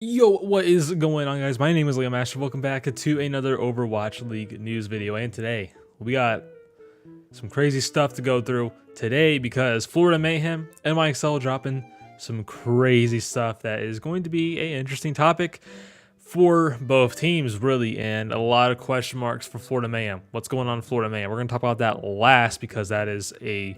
Yo, what is going on, guys? My name is Leo Master. Welcome back to another Overwatch League news video. And today we got some crazy stuff to go through today because Florida Mayhem and NYXL dropping some crazy stuff that is going to be an interesting topic for both teams, really, and a lot of question marks for Florida Mayhem. What's going on in Florida Mayhem? We're going to talk about that last because that is a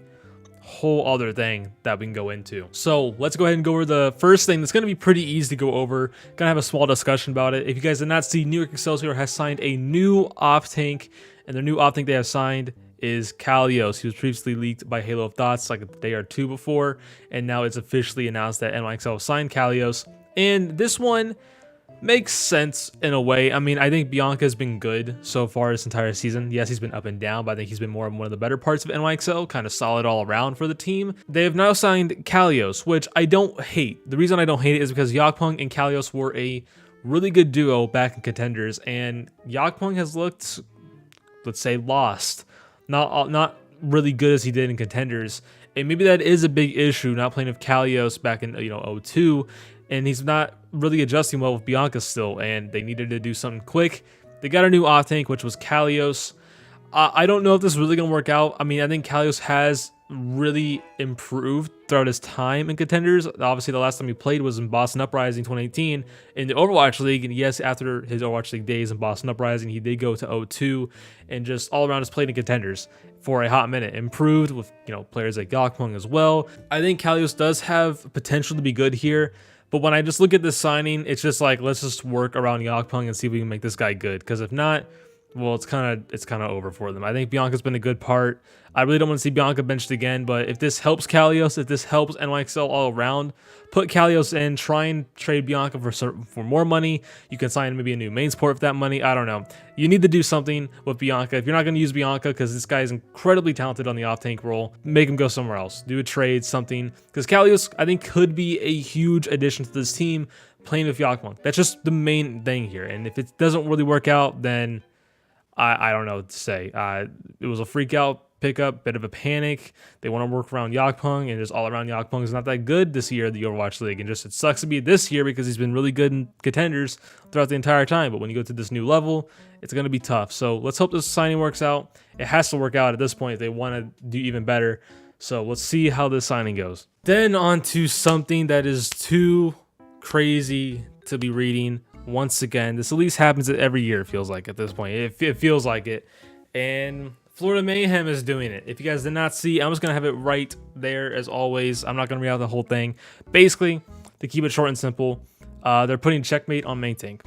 whole other thing that we can go into. So let's go ahead and go over the first thing that's going to be pretty easy to go over. Gonna have a small discussion about it. If you guys did not see, New York Excelsior has signed a new off tank, and their new off tank they have signed is Kalios. He was previously leaked by Halo of Thoughts like a day or two before, and now it's officially announced that NYXL signed Kalios. And this one makes sense in a way. I mean, I think Bianca's been good so far this entire season. Yes, he's been up and down, but I think he's been more of one of the better parts of NYXL, kind of solid all around for the team. They have now signed Kalios, which I don't hate. The reason I don't hate it is because Yakpung and Kalios were a really good duo back in Contenders, and Yakpung has looked, let's say, lost. Not really good as he did in Contenders. And maybe that is a big issue, not playing with Kalios back in 02, and he's not really adjusting well with Bianca still, and they needed to do something quick. They got a new off tank, which was Kalios. I don't know if this is really going to work out. I mean, I think Kalios has really improved throughout his time in Contenders. Obviously, the last time he played was in Boston Uprising 2018 in the Overwatch League, and yes, after his Overwatch League days in Boston Uprising, he did go to 02 and just all around has played in Contenders for a hot minute. Improved with players like Yakpung as well. I think Kalios does have potential to be good here. But when I just look at this signing, it's just like, let's just work around Yakpung and see if we can make this guy good. Because if not, well, it's kind of over for them. I think Bianca's been a good part. I really don't want to see Bianca benched again, but if this helps Kalios, if this helps NYXL all around, put Kalios in, try and trade Bianca for more money. You can sign maybe a new main support with that money. I don't know. You need to do something with Bianca. If you're not going to use Bianca, because this guy is incredibly talented on the off-tank role, make him go somewhere else. Do a trade, something. Because Kalios, I think, could be a huge addition to this team playing with Yakpung. That's just the main thing here. And if it doesn't really work out, then I don't know what to say. It was a freak out pickup, bit of a panic. They want to work around Yakpung, and just all around Yakpung is not that good this year in the Overwatch League. And just it sucks to be this year because he's been really good in Contenders throughout the entire time. But when you go to this new level, it's going to be tough. So let's hope this signing works out. It has to work out at this point if they want to do even better. So let's see how this signing goes. Then on to something that is too crazy to be reading. Once again, this at least happens every year, it feels like at this point. It feels like it. And Florida Mayhem is doing it. If you guys did not see, I'm just going to have it right there as always. I'm not going to read out the whole thing. Basically, to keep it short and simple, they're putting Checkmate on main tank.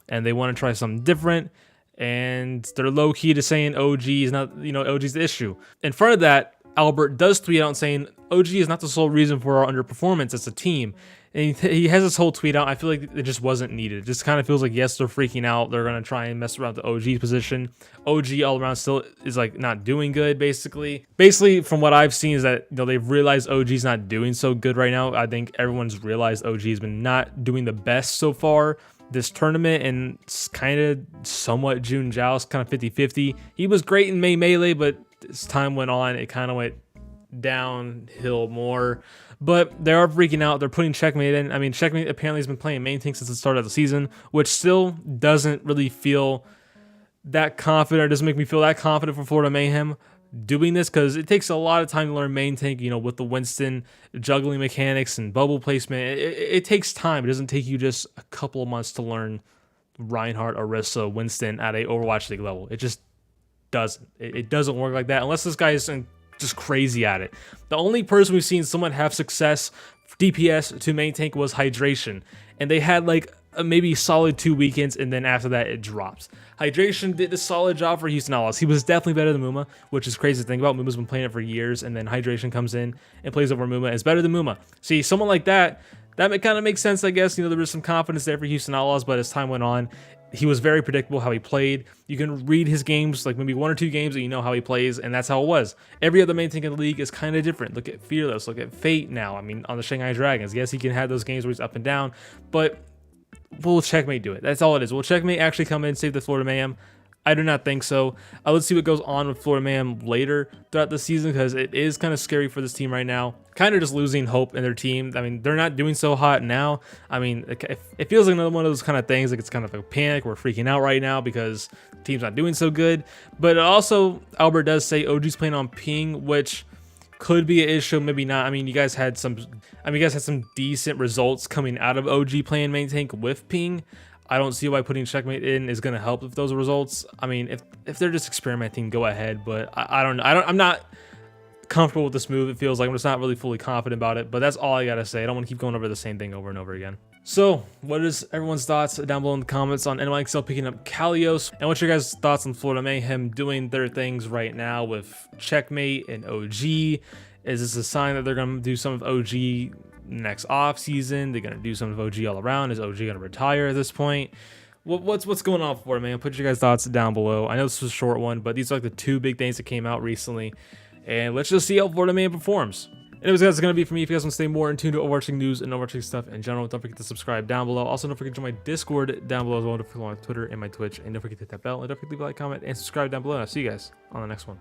And they want to try something different. And they're low-key to saying OG is not, OG's the issue. In front of that, Albert does tweet out saying OG is not the sole reason for our underperformance as a team. And he has this whole tweet out. I feel like it just wasn't needed. It just kind of feels like, yes, they're freaking out. They're going to try and mess around the OG position. OG all around still is like not doing good, basically. Basically, from what I've seen is that they've realized OG's not doing so good right now. I think everyone's realized OG's been not doing the best so far this tournament, and it's kind of somewhat June Joust, kind of 50-50. He was great in Melee, but as time went on, it kind of went downhill more. But they are freaking out. They're putting Checkmate in. I mean, Checkmate apparently has been playing main tank since the start of the season, which still doesn't really feel that confident, or doesn't make me feel that confident for Florida Mayhem doing this, because it takes a lot of time to learn main tank, with the Winston juggling mechanics and bubble placement. It takes time. It doesn't take you just a couple of months to learn Reinhardt, Orisa, Winston at a Overwatch League level. It just doesn't. It doesn't work like that unless this guy is just crazy at it. The only person we've seen someone have success DPS to main tank was Hydration, and they had like maybe solid 2 weekends, and then after that it drops. Hydration did a solid job for Houston Outlaws. He was definitely better than Muma, which is crazy to think about. Muma's been playing it for years, and then Hydration comes in and plays over Muma and is better than Muma. See, someone like that kind of makes sense, I guess. There was some confidence there for Houston Outlaws, but as time went on, he was very predictable how he played. You can read his games, like maybe 1 or 2 games, and you know how he plays, and that's how it was. Every other main tank in the league is kind of different. Look at Fearless, look at Fate now. I mean, on the Shanghai Dragons, yes, he can have those games where he's up and down, but will Checkmate do it? That's all it is. Will Checkmate actually come in and save the Florida Mayhem? I do not think so. Let's see what goes on with Florida Mayhem later throughout the season, because it is kind of scary for this team right now. Kind of just losing hope in their team. I mean, they're not doing so hot now. I mean, it feels like another one of those kind of things, like it's kind of a panic. We're freaking out right now because the team's not doing so good. But also, Albert does say OG's playing on ping, which could be an issue, maybe not. I mean, you guys had some decent results coming out of OG playing main tank with ping. I don't see why putting Checkmate in is going to help with those results. I mean, if they're just experimenting, go ahead. But I don't know. I'm not comfortable with this move. It feels like I'm just not really fully confident about it. But that's all I got to say. I don't want to keep going over the same thing over and over again. So, what is everyone's thoughts down below in the comments on NYXL picking up Kalios? And what's your guys' thoughts on Florida Mayhem doing their things right now with Checkmate and OG? Is this a sign that they're going to do some of OG next off season? They're going to do some of OG all around? Is OG going to retire at this point? What's going on, Florida Mayhem? Put your guys' thoughts down below. I know this was a short one, but these are like the two big things that came out recently. And let's just see how Florida Mayhem performs. Anyways, guys, it's going to be for me. If you guys want to stay more in tune to Overwatch League news and Overwatch League stuff in general, don't forget to subscribe down below. Also, don't forget to join my Discord down below as well. Don't forget to follow my Twitter and my Twitch. And don't forget to hit that bell. And don't forget to leave a like, comment, and subscribe down below. And I'll see you guys on the next one.